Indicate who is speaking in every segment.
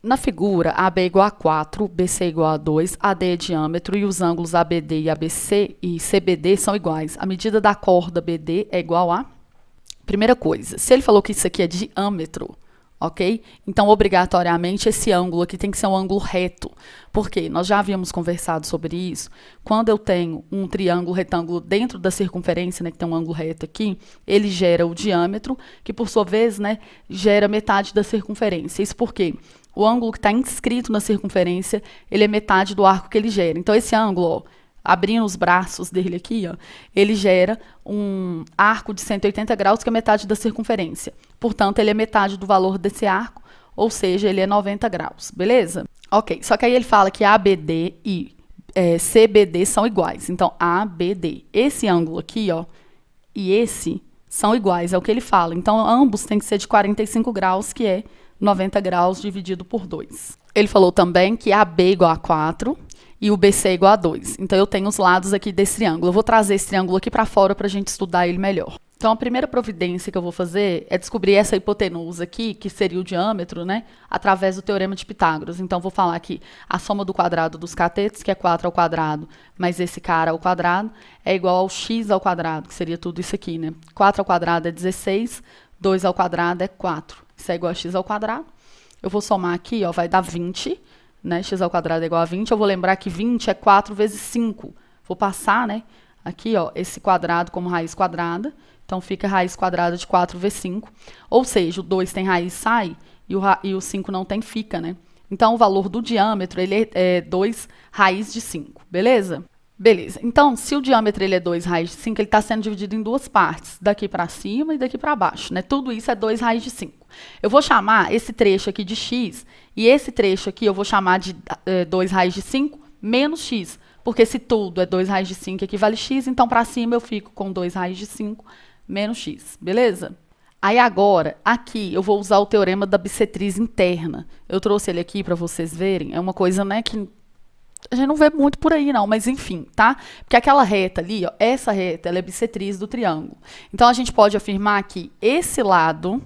Speaker 1: Na figura, AB é igual a 4, BC é igual a 2, AD é diâmetro e os ângulos ABD e ABC e CBD são iguais. A medida da corda BD é igual a... Primeira coisa, se ele falou que isso aqui é diâmetro, ok? Então, obrigatoriamente, esse ângulo aqui tem que ser um ângulo reto. Por quê? Nós já havíamos conversado sobre isso. Quando eu tenho um triângulo retângulo dentro da circunferência, né, que tem um ângulo reto aqui, ele gera o diâmetro, que por sua vez, né, gera metade da circunferência. Isso por quê? O ângulo que está inscrito na circunferência, ele é metade do arco que ele gera. Então, esse ângulo, ó, abrindo os braços dele aqui, ó, ele gera um arco de 180 graus, que é metade da circunferência. Portanto, ele é metade do valor desse arco, ou seja, ele é 90 graus, beleza? Ok, só que aí ele fala que ABD e CBD são iguais. Então, ABD, esse ângulo aqui, ó, e esse são iguais, é o que ele fala. Então, ambos têm que ser de 45 graus, que é 90 graus dividido por 2. Ele falou também que AB é igual a 4, e o BC é igual a 2. Então, eu tenho os lados aqui desse triângulo. Eu vou trazer esse triângulo aqui para fora para a gente estudar ele melhor. Então, a primeira providência que eu vou fazer é descobrir essa hipotenusa aqui, que seria o diâmetro, né, através do teorema de Pitágoras. Então, vou falar que a soma do quadrado dos catetos, que é 4 ao quadrado, mais esse cara ao quadrado, é igual ao x ao quadrado, que seria tudo isso aqui, né? 4 ao quadrado é 16, 2 ao quadrado é 4. Isso é igual a x ao quadrado. Eu vou somar aqui, ó, vai dar 20, né? X ao quadrado é igual a 20. Eu vou lembrar que 20 é 4 vezes 5. Vou passar, né, aqui, ó, esse quadrado como raiz quadrada. Então, fica raiz quadrada de 4 vezes 5. Ou seja, o 2 tem raiz, sai, e o 5 não tem, fica, né? Então, o valor do diâmetro, ele é 2 raiz de 5, beleza? Beleza. Então, se o diâmetro ele é 2 raiz de 5, ele está sendo dividido em duas partes, daqui para cima e daqui para baixo, né? Tudo isso é 2 raiz de 5. Eu vou chamar esse trecho aqui de x, e esse trecho aqui eu vou chamar de 2 raiz de 5 menos x, porque se tudo é 2 raiz de 5 equivale a x, então para cima eu fico com 2 raiz de 5 menos x, beleza? Aí agora, aqui, eu vou usar o teorema da bissetriz interna. Eu trouxe ele aqui para vocês verem, é uma coisa, né, que a gente não vê muito por aí, não, mas enfim, tá? Porque aquela reta ali, ó, essa reta, ela é bissetriz do triângulo. Então, a gente pode afirmar que esse lado,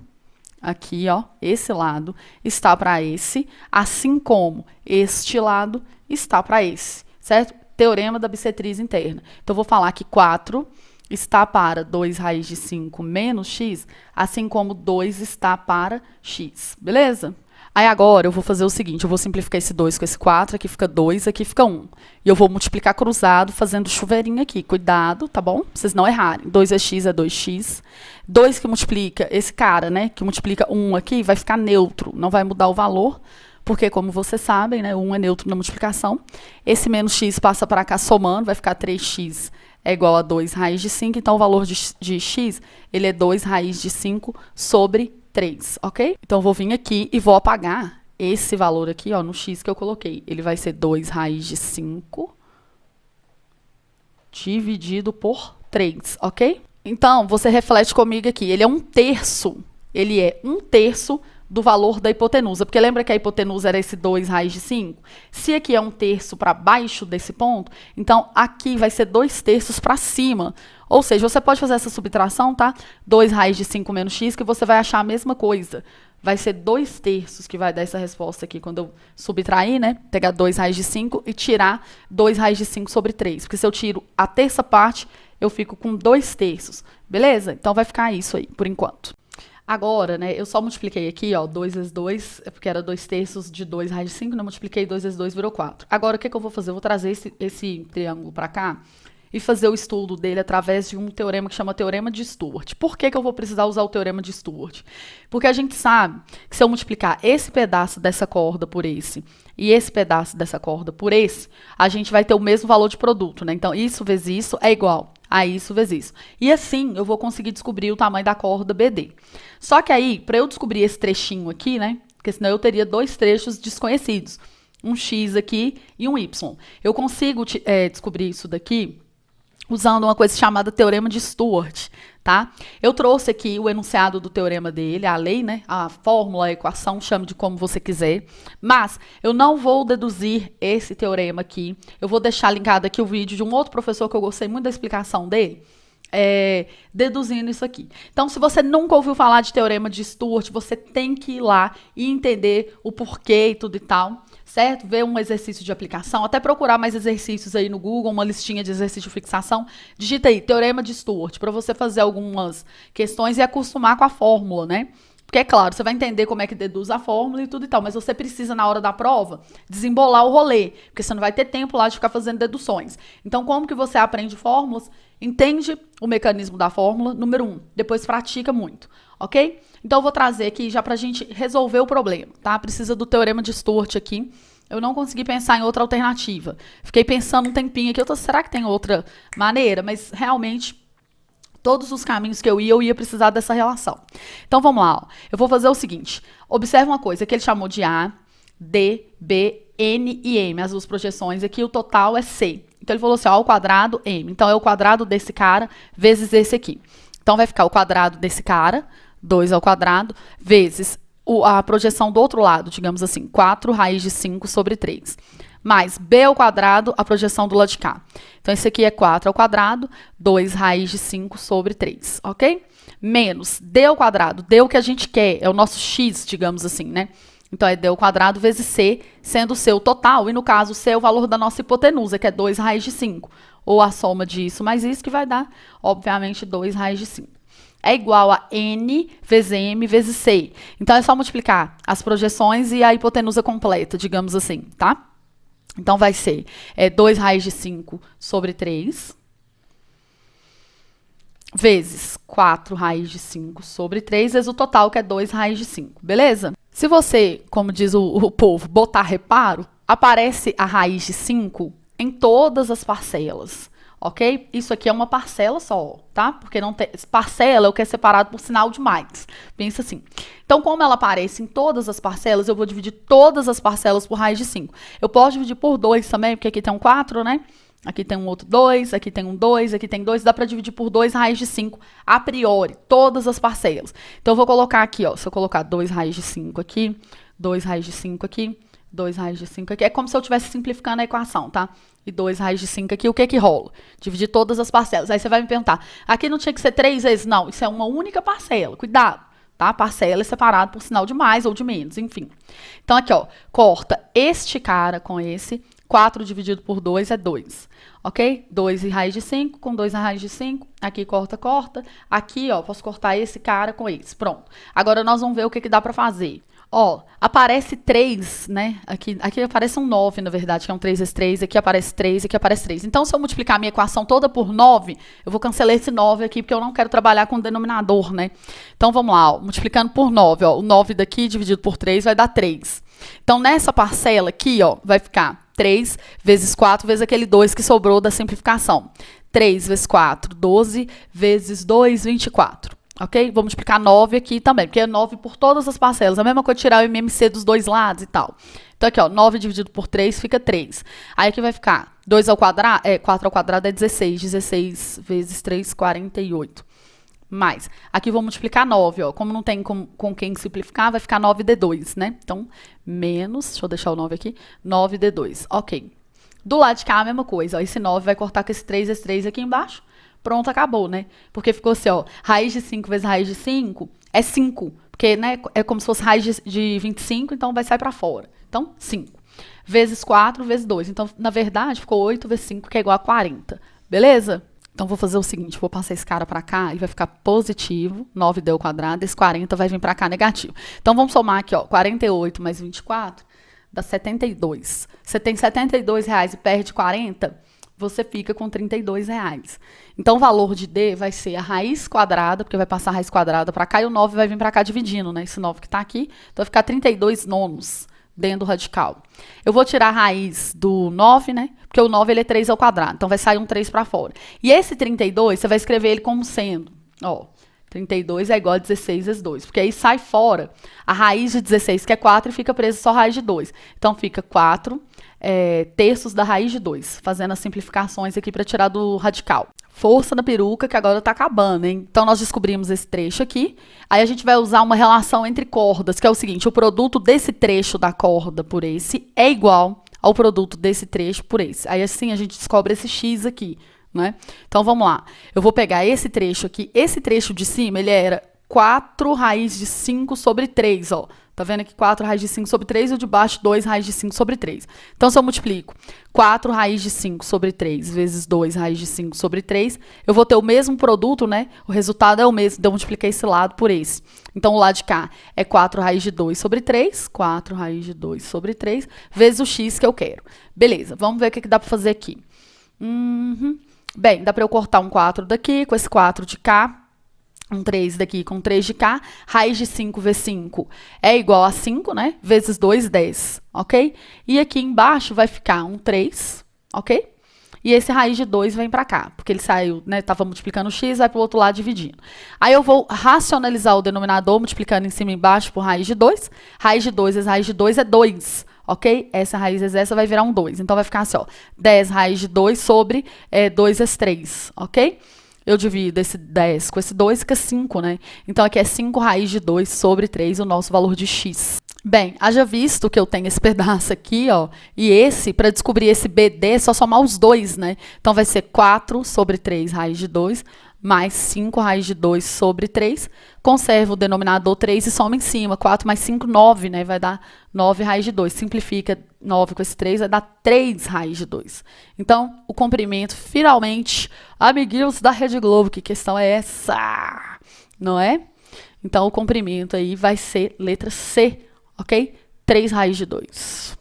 Speaker 1: aqui, ó, esse lado, está para esse, assim como este lado está para esse, certo? Teorema da bissetriz interna. Então, eu vou falar que 4 está para 2 raiz de 5 menos x, assim como 2 está para x, beleza? Aí agora eu vou fazer o seguinte, eu vou simplificar esse 2 com esse 4, aqui fica 2, aqui fica 1. E eu vou multiplicar cruzado fazendo chuveirinho aqui, cuidado, tá bom? Pra vocês não errarem. 2x é 2x. 2 que multiplica, esse cara, né, que multiplica 1 aqui, vai ficar neutro, não vai mudar o valor, porque como vocês sabem, né, o 1 é neutro na multiplicação. Esse menos x passa para cá somando, vai ficar 3x é igual a 2 raiz de 5, então o valor de x, ele é 2 raiz de 5 sobre 3, ok? Então, eu vou vir aqui e vou apagar esse valor aqui, ó, no x que eu coloquei. Ele vai ser 2 raiz de 5 dividido por 3, ok? Então, você reflete comigo aqui. Ele é 1/3, ele é 1/3 do valor da hipotenusa. Porque lembra que a hipotenusa era esse 2 raiz de 5? Se aqui é 1/3 para baixo desse ponto, então aqui vai ser 2/3 para cima. Ou seja, você pode fazer essa subtração, tá? 2 raiz de 5 menos x, que você vai achar a mesma coisa. Vai ser 2/3 que vai dar essa resposta aqui, quando eu subtrair, né? Pegar 2 raiz de 5 e tirar 2 raiz de 5 sobre 3. Porque se eu tiro a terça parte, eu fico com 2/3. Beleza? Então, vai ficar isso aí, por enquanto. Agora, né, eu só multipliquei aqui, ó, 2 vezes 2, é porque era 2/3 de 2 raiz de 5, né? Multipliquei 2 vezes 2, virou 4. Agora, o que eu vou fazer? Eu vou trazer esse triângulo para cá e fazer o estudo dele através de um teorema que chama Teorema de Stewart. Por que eu vou precisar usar o Teorema de Stewart? Porque a gente sabe que se eu multiplicar esse pedaço dessa corda por esse e esse pedaço dessa corda por esse, a gente vai ter o mesmo valor de produto, né? Então, isso vezes isso é igual a isso vezes isso. E assim, eu vou conseguir descobrir o tamanho da corda BD. Só que aí, para eu descobrir esse trechinho aqui, né? Porque senão eu teria dois trechos desconhecidos. Um x aqui e um y. Eu consigo descobrir isso daqui usando uma coisa chamada Teorema de Stewart, tá? Eu trouxe aqui o enunciado do teorema dele, a lei, né? A fórmula, a equação, chame de como você quiser. Mas eu não vou deduzir esse teorema aqui. Eu vou deixar linkado aqui o vídeo de um outro professor que eu gostei muito da explicação dele. deduzindo isso aqui. Então, se você nunca ouviu falar de teorema de Stewart, você tem que ir lá e entender o porquê e tudo e tal, certo? Ver um exercício de aplicação, até procurar mais exercícios aí no Google, uma listinha de exercício de fixação. Digita aí, teorema de Stewart, para você fazer algumas questões e acostumar com a fórmula, né? Porque, é claro, você vai entender como é que deduz a fórmula e tudo e tal, mas você precisa, na hora da prova, desembolar o rolê, porque você não vai ter tempo lá de ficar fazendo deduções. Então, como que você aprende fórmulas? Entende o mecanismo da fórmula, número 1. Depois pratica muito, ok? Então, eu vou trazer aqui já pra gente resolver o problema, tá? Precisa do teorema de Stewart aqui. Eu não consegui pensar em outra alternativa. Fiquei pensando um tempinho aqui, será que tem outra maneira? Mas, realmente, todos os caminhos que eu ia precisar dessa relação. Então, vamos lá. Ó. Eu vou fazer o seguinte. Observe uma coisa, que ele chamou de A, D, B, N e M, as duas projeções. Aqui o total é C. Então, ele falou assim, ó, ao quadrado, M. Então, é o quadrado desse cara vezes esse aqui. Então, vai ficar o quadrado desse cara, 2 ao quadrado, vezes a projeção do outro lado, digamos assim, 4 raiz de 5 sobre 3. Mais b ao quadrado, a projeção do lado de cá. Então, esse aqui é 4 ao quadrado, 2 raiz de 5 sobre 3, ok? Menos d ao quadrado, d o que a gente quer, é o nosso x, digamos assim, né? Então, é d ao quadrado vezes c, sendo c o total, e no caso, c é o valor da nossa hipotenusa, que é 2 raiz de 5. Ou a soma disso mais isso, que vai dar, obviamente, 2 raiz de 5. É igual a n vezes m vezes c. Então, é só multiplicar as projeções e a hipotenusa completa, digamos assim, tá? Então, vai ser 2 raiz de 5 sobre 3, vezes 4 raiz de 5 sobre 3, vezes o total, que é 2 raiz de 5, beleza? Se você, como diz o povo, botar reparo, aparece a raiz de 5 em todas as parcelas, ok? Isso aqui é uma parcela só, tá? Porque não tem, parcela é o que é separado por sinal de mais. Pensa assim. Então, como ela aparece em todas as parcelas, eu vou dividir todas as parcelas por raiz de 5. Eu posso dividir por 2 também, porque aqui tem um 4, né? Aqui tem um outro 2, aqui tem um 2, aqui tem 2. Dá para dividir por 2 raiz de 5, a priori, todas as parcelas. Então, eu vou colocar aqui, ó. Se eu colocar 2 raiz de 5 aqui, 2 raiz de 5 aqui, 2 raiz de 5 aqui. É como se eu estivesse simplificando a equação, tá? E 2 raiz de 5 aqui, o que que rola? Dividir todas as parcelas. Aí você vai me perguntar, aqui não tinha que ser 3 vezes? Não, isso é uma única parcela. Cuidado, tá? Parcela é separado por sinal de mais ou de menos, enfim. Então, aqui, ó, corta este cara com esse. 4 dividido por 2 é 2, ok? 2 e raiz de 5 com 2 raiz de 5. Aqui corta, corta. Aqui, ó, posso cortar esse cara com esse. Pronto. Agora, nós vamos ver o que que dá pra fazer. Ó, aparece 3, né? Aqui aparece um 9, na verdade, que é um 3 vezes 3. Aqui aparece 3, aqui aparece 3. Então, se eu multiplicar a minha equação toda por 9, eu vou cancelar esse 9 aqui, porque eu não quero trabalhar com o denominador, né? Então, vamos lá, ó, multiplicando por 9, ó. O 9 daqui dividido por 3 vai dar 3. Então, nessa parcela aqui, ó, vai ficar 3 vezes 4 vezes aquele 2 que sobrou da simplificação. 3 vezes 4, 12, vezes 2, 24. Ok? Vou multiplicar 9 aqui também, porque é 9 por todas as parcelas. A mesma coisa tirar o MMC dos dois lados e tal. Então, aqui, ó, 9 dividido por 3 fica 3. Aí, aqui vai ficar 2 ao quadrado, 4 ao quadrado é 16. 16 vezes 3, 48. Mais. Aqui vou multiplicar 9, ó. Como não tem com quem simplificar, vai ficar 9D2, né? Então, menos, deixa eu deixar o 9 aqui, 9D2. Ok. Do lado de cá, a mesma coisa, ó. Esse 9 vai cortar com esse 3 aqui embaixo. Pronto, acabou, né? Porque ficou assim, ó, raiz de 5 vezes raiz de 5 é 5. Porque, né, é como se fosse raiz de 25, então vai sair para fora. Então, 5. Vezes 4 vezes 2. Então, na verdade, ficou 8 vezes 5, que é igual a 40. Beleza? Então, vou fazer o seguinte, vou passar esse cara para cá e vai ficar positivo, 9D ao quadrado, esse 40 vai vir para cá negativo. Então, vamos somar aqui, ó, 48 mais 24 dá 72. Você tem R$72 e perde 40, você fica com R$32. Então, o valor de D vai ser a raiz quadrada, porque vai passar a raiz quadrada para cá, e o 9 vai vir para cá dividindo, né? Esse 9 que está aqui, então vai ficar 32 nonos dentro do radical. Eu vou tirar a raiz do 9, né? Porque o 9 ele é 3 ao quadrado, então vai sair um 3 para fora. E esse 32, você vai escrever ele como sendo, ó, 32 é igual a 16 vezes 2, porque aí sai fora a raiz de 16, que é 4, e fica presa só a raiz de 2. Então, fica 4 terços da raiz de 2, fazendo as simplificações aqui para tirar do radical. Força na peruca, que agora está acabando, hein? Então, nós descobrimos esse trecho aqui. Aí, a gente vai usar uma relação entre cordas, que é o seguinte, o produto desse trecho da corda por esse é igual ao produto desse trecho por esse. Aí, assim, a gente descobre esse x aqui, né? Então, vamos lá. Eu vou pegar esse trecho aqui. Esse trecho de cima, ele era 4 raiz de 5 sobre 3, ó. Tá vendo aqui? 4 raiz de 5 sobre 3 e o de baixo 2 raiz de 5 sobre 3. Então, se eu multiplico 4 raiz de 5 sobre 3 vezes 2 raiz de 5 sobre 3, eu vou ter o mesmo produto, né? O resultado é o mesmo, então eu multipliquei esse lado por esse. Então, o lado de cá é 4 raiz de 2 sobre 3, 4 raiz de 2 sobre 3, vezes o x que eu quero. Beleza, vamos ver o que dá para fazer aqui. Bem, dá para eu cortar um 4 daqui com esse 4 de cá. Um 3 daqui com 3 de cá, raiz de 5 vezes 5 é igual a 5, né? Vezes 2, 10, ok? E aqui embaixo vai ficar um 3, ok? E esse raiz de 2 vem para cá, porque ele saiu, né? Estava multiplicando o x, vai para o outro lado dividindo. Aí eu vou racionalizar o denominador, multiplicando em cima e embaixo por raiz de 2. Raiz de 2 vezes raiz de 2 é 2, ok? Essa raiz vezes essa vai virar um 2. Então, vai ficar assim, ó, 10 raiz de 2 sobre 2 vezes 3, ok? Eu divido esse 10 com esse 2, fica 5, né? Então, aqui é 5 raiz de 2 sobre 3, o nosso valor de x. Bem, haja visto que eu tenho esse pedaço aqui, ó, e esse, para descobrir esse BD, é só somar os dois, né? Então, vai ser 4 sobre 3 raiz de 2, mais 5 raiz de 2 sobre 3. Conserva o denominador 3 e soma em cima. 4 mais 5, 9, né? Vai dar 9 raiz de 2. Simplifica 9 com esse 3, vai dar 3 raiz de 2. Então, o comprimento, finalmente, amiguinhos da Rede Globo, que questão é essa? Não é? Então, o comprimento aí vai ser letra C, ok? 3 raiz de 2.